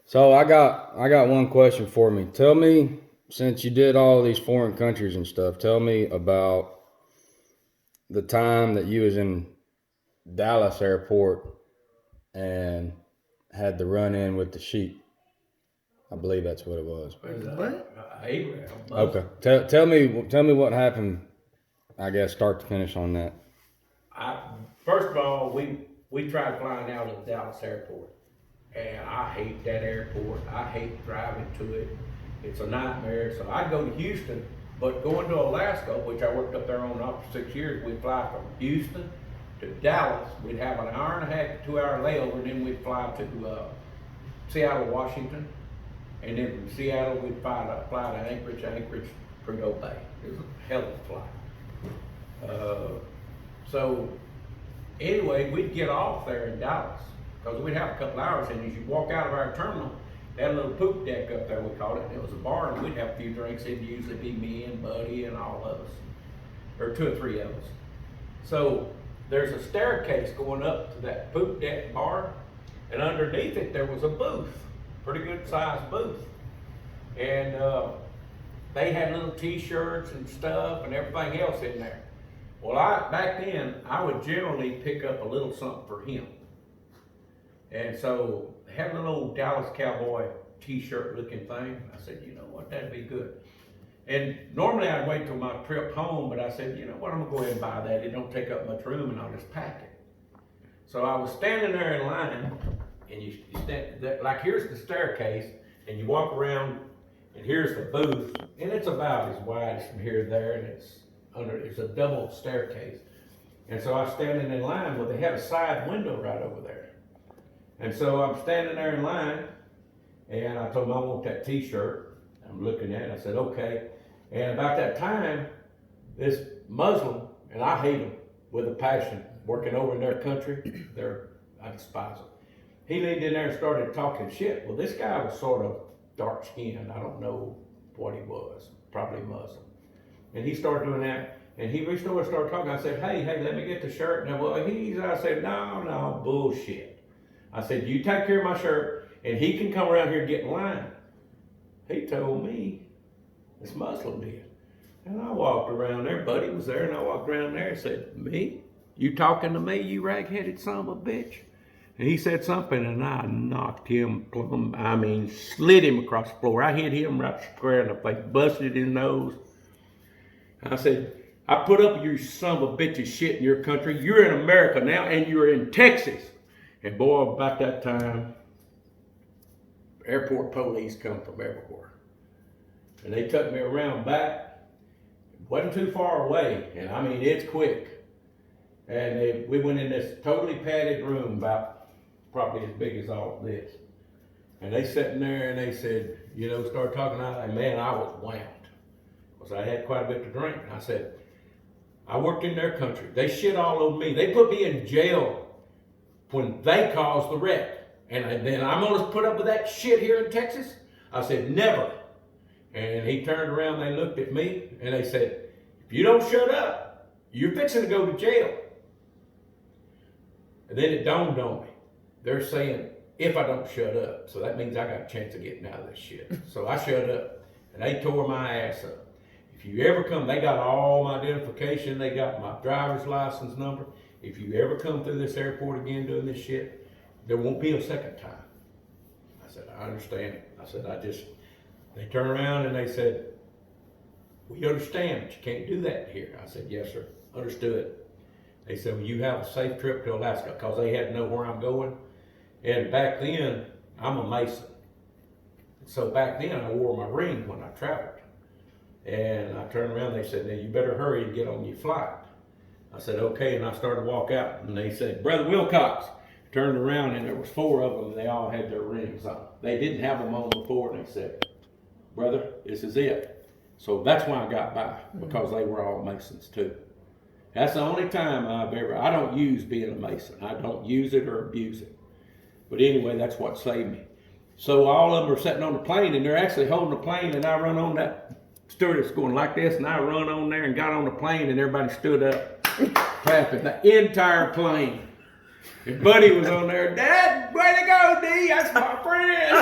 So I got one question for me. Tell me, since you did all these foreign countries and stuff, tell me about the time that you was in Dallas airport and had the run in with the sheep. I believe that's what it was. What? Abraham. Okay. Tell me what happened. I guess start to finish on that. First of all, we tried flying out of the Dallas airport, and I hate that airport. I hate driving to it. It's a nightmare. So I'd go to Houston, but going to Alaska, which I worked up there on and off for 6 years, we'd fly from Houston to Dallas. We'd have an hour and a half to 2 hour layover, and then we'd fly to Seattle, Washington. And then from Seattle, we'd fly to Anchorage, Prudhoe Bay. It was a hell of a flight. So anyway, we'd get off there in Dallas because we'd have a couple hours, and as you walk out of our terminal, they had a little poop deck up there, we called it. It was a bar, and we'd have a few drinks. It'd usually be me and Buddy and all of us, or 2 or 3 of us. So there's a staircase going up to that poop deck bar, and underneath it there was a booth, pretty good sized booth. And they had little t-shirts and stuff and everything else in there. Well, back then, I would generally pick up a little something for him. And so they had a little old Dallas Cowboy t-shirt looking thing. I said, you know what, that'd be good. And normally I'd wait till my trip home, but I said, you know what, I'm gonna go ahead and buy that. It don't take up much room and I'll just pack it. So I was standing there in line, and you stand, like here's the staircase, and you walk around, and here's the booth, and it's about as wide as from here to there, and it's a double staircase. And so I was standing in line, well, they had a side window right over there. And so I'm standing there in line, and I told them I want that t-shirt. I'm looking at it, I said, okay. And about that time, this Muslim, and I hate them with a passion, working over in their country, I despise them. He leaned in there and started talking shit. Well, this guy was sort of dark skinned. I don't know what he was, probably Muslim. And he started doing that, and he reached over and started talking. I said, hey, let me get the shirt. And I said, no, bullshit. I said, you take care of my shirt, and he can come around here and get in line. He told me, this Muslim did. And I walked around there, Buddy was there, and I walked around there and said, me? You talking to me, you rag-headed son of a bitch? And he said something, and I knocked him plumb, slid him across the floor. I hit him right square in the face, busted his nose. I said, I put up with your son of a bitch's shit in your country. You're in America now, and you're in Texas. And boy, about that time, airport police come from everywhere. And they took me around back. It wasn't too far away, and it's quick. And we went in this totally padded room, about probably as big as all this. And they sitting there and they said, start talking. I was whammed. Because I had quite a bit to drink. And I said, I worked in their country. They shit all over me. They put me in jail when they caused the wreck. And then I'm going to put up with that shit here in Texas? I said, never. And he turned around, they looked at me, and they said, if you don't shut up, you're fixing to go to jail. And then it dawned on me. They're saying, if I don't shut up. So that means I got a chance of getting out of this shit. So I shut up, and they tore my ass up. If you ever come, they got all my identification, they got my driver's license number. If you ever come through this airport again doing this shit, there won't be a second time. I said, I understand it. I said, they turned around and they said, we understand, but you can't do that here. I said, yes, sir, understood. They said, well, you have a safe trip to Alaska, because they had to know where I'm going. And back then, I'm a Mason. So back then, I wore my ring when I traveled. And I turned around, they said, now you better hurry and get on your flight. I said, okay, and I started to walk out, and they said, Brother Wilcox. Turned around, and there was 4 of them, and they all had their rings on. They didn't have them on before, and they said, brother, this is it. So that's why I got by, because they were all Masons too. That's the only time I don't use being a Mason. I don't use it or abuse it. But anyway, that's what saved me. So all of them are sitting on the plane, and they're actually holding the plane, and I run on that stewardess going like this, and I run on there and got on the plane, and everybody stood up clapping, the entire plane. And Buddy was on there, Dad, way to go, D, that's my friend.